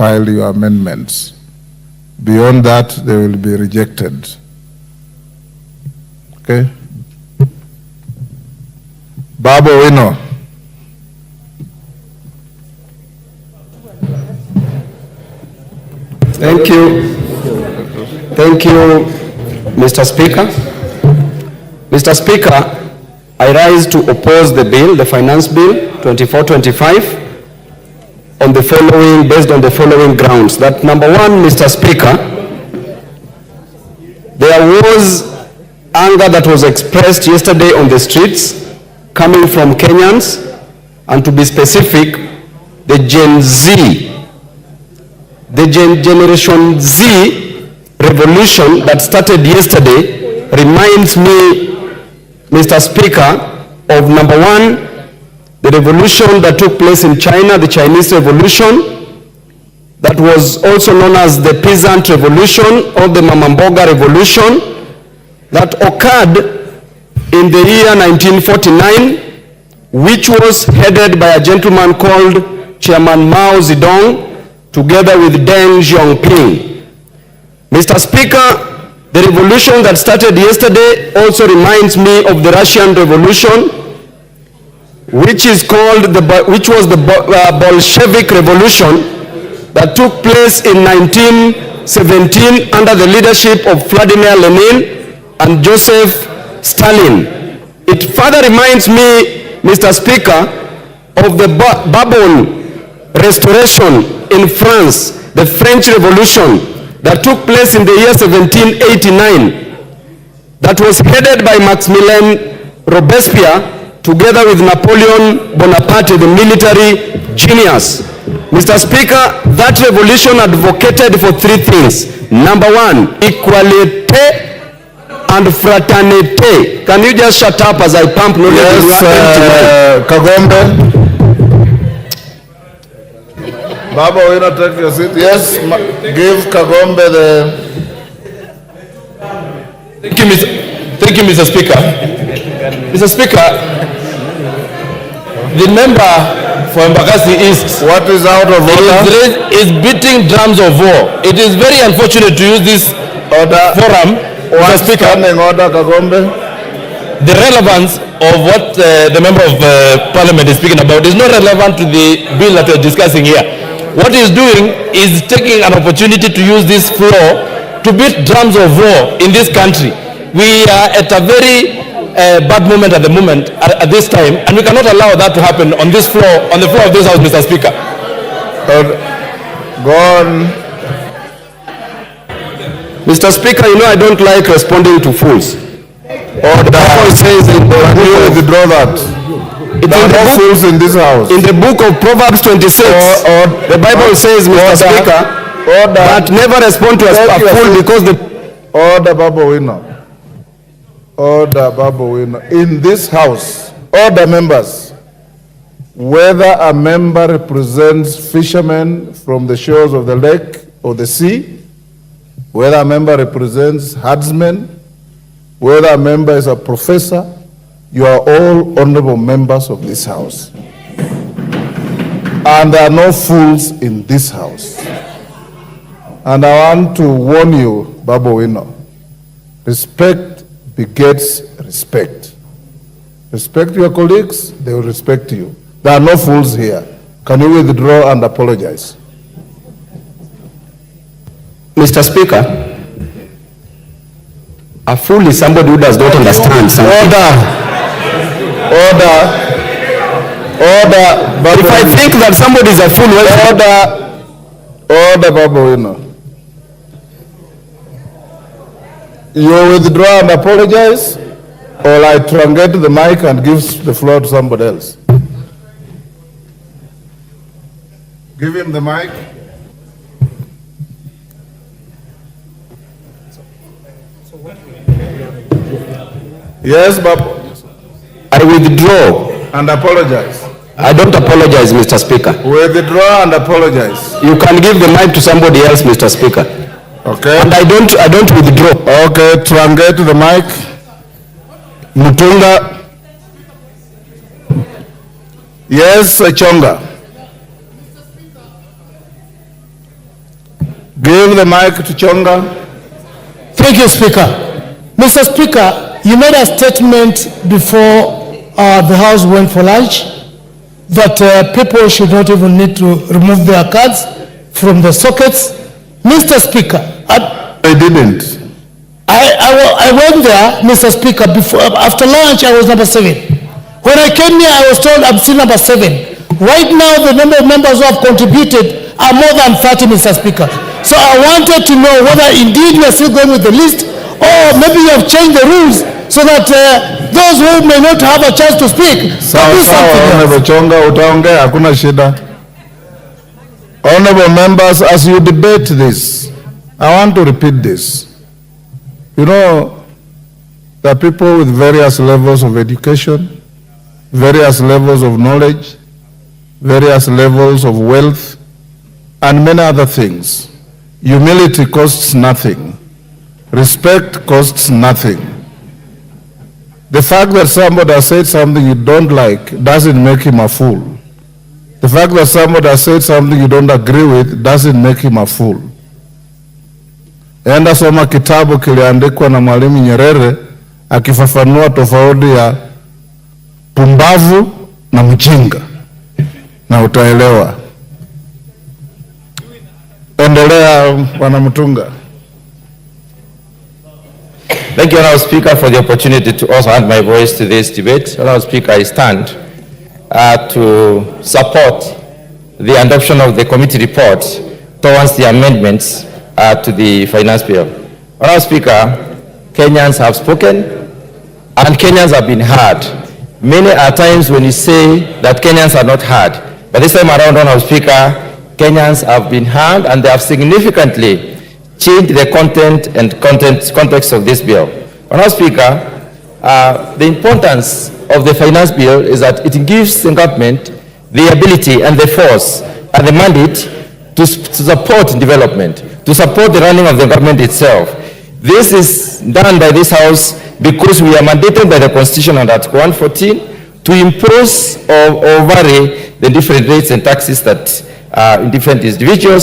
file your amendments. Beyond that, they will be rejected. Okay? Babu Owino. Thank you. Thank you, Mr. Speaker. Mr. Speaker, I rise to oppose the bill, the Finance Bill 2425, based on the following grounds. That number one, Mr. Speaker, there was anger that was expressed yesterday on the streets coming from Kenyans, and to be specific, the Gen Z, the Generation Z revolution that started yesterday reminds me, Mr. Speaker, of number one, the revolution that took place in China, the Chinese Revolution, that was also known as the Peasant Revolution or the Mamamboga Revolution, that occurred in the year 1949, which was headed by a gentleman called Chairman Mao Zedong, together with Deng Xiaoping. Mr. Speaker, the revolution that started yesterday also reminds me of the Russian Revolution, which was the Bolshevik Revolution that took place in 1917 under the leadership of Vladimir Lenin and Joseph Stalin. It further reminds me, Mr. Speaker, of the Bourbon Restoration in France, the French Revolution that took place in the year 1789, that was headed by Maximilien Robespierre together with Napoleon Bonaparte, the military genius. Mr. Speaker, that revolution advocated for three things. Number one, equality and fraternity. Can you just shut up as I pump knowledge? Yes, Kagombe. Baba, will you not take your seat? Yes, give Kagombe the... Thank you, Mr. Speaker. Mr. Speaker, the member for Embakasi East, what is out of order? Is beating drums of war. It is very unfortunate to use this forum, Mr. Speaker. Standing order, Kagombe. The relevance of what the member of Parliament is speaking about is not relevant to the bill that we are discussing here. What he is doing is taking an opportunity to use this floor to beat drums of war in this country. We are at a very bad moment at the moment, at this time, and we cannot allow that to happen on this floor, on the floor of this House, Mr. Speaker. Go on. Mr. Speaker, you know I don't like responding to fools. The Bible says in the book, withdraw that. There are no fools in this house. In the book of Proverbs 26, the Bible says, Mr. Speaker, that never respond to a fool because the... Order, Babu Owino. Order, Babu Owino. In this house, order members, whether a member represents fishermen from the shores of the lake or the sea, whether a member represents herdsmen, whether a member is a professor, you are all honorable members of this house. And there are no fools in this house. And I want to warn you, Babu Owino, respect begets respect. Respect your colleagues, they will respect you. There are no fools here. Can you withdraw and apologize? Mr. Speaker, a fool is somebody who does not understand something. Order. But if I think that somebody is a fool, Order, Babu Owino. You withdraw and apologize, or I truncate the mic and give the floor to somebody else. Give him the mic. Yes, Babu. I withdraw. And apologize. I don't apologize, Mr. Speaker. Withdraw and apologize. You can give the mic to somebody else, Mr. Speaker. Okay. And I don't withdraw. Okay, truncate the mic. Mutunga. Yes, Chonga. Give the mic to Chonga. Thank you, Speaker. Mr. Speaker, you made a statement before the House went for lunch that people should not even need to remove their cards from the sockets. Mr. Speaker, I didn't. I went there, Mr. Speaker, after lunch I was number 7. When I came here, I was told I'm still number 7. Right now, the number of members who have contributed are more than 30, Mr. Speaker. So I wanted to know whether indeed you are still going with the list, or maybe you have changed the rules so that those who may not have a chance to speak. Sawa, Honorable Chonga, utaongea, hakuna shida. Honorable members, as you debate this, I want to repeat this. You know, there are people with various levels of education, various levels of knowledge, various levels of wealth, and many other things. Humility costs nothing. Respect costs nothing. The fact that somebody has said something you don't like doesn't make him a fool. The fact that somebody has said something you don't agree with doesn't make him a fool. Enda soma kitabu kiliandikwa na Mwalimu Nyerere akifafanua tofauti ya pumbavu na mjinga na utaelewa. Endelea Bwana Mutunga. Thank you, Honourable Speaker, for the opportunity to also add my voice to this debate. Honourable Speaker, I stand to support the adoption of the committee report towards the amendments to the finance bill. Honourable Speaker, Kenyans have spoken and Kenyans have been heard. Many are times when you say that Kenyans are not heard, but this time around, Honourable Speaker, Kenyans have been heard and they have significantly changed the content and context of this bill. Honourable Speaker, the importance of the finance bill is that it gives the government the ability and the force and the mandate to support development, to support the running of the government itself. This is done by this House because we are mandated by the Constitution under Article 114 to impose or vary the different rates and taxes that different individuals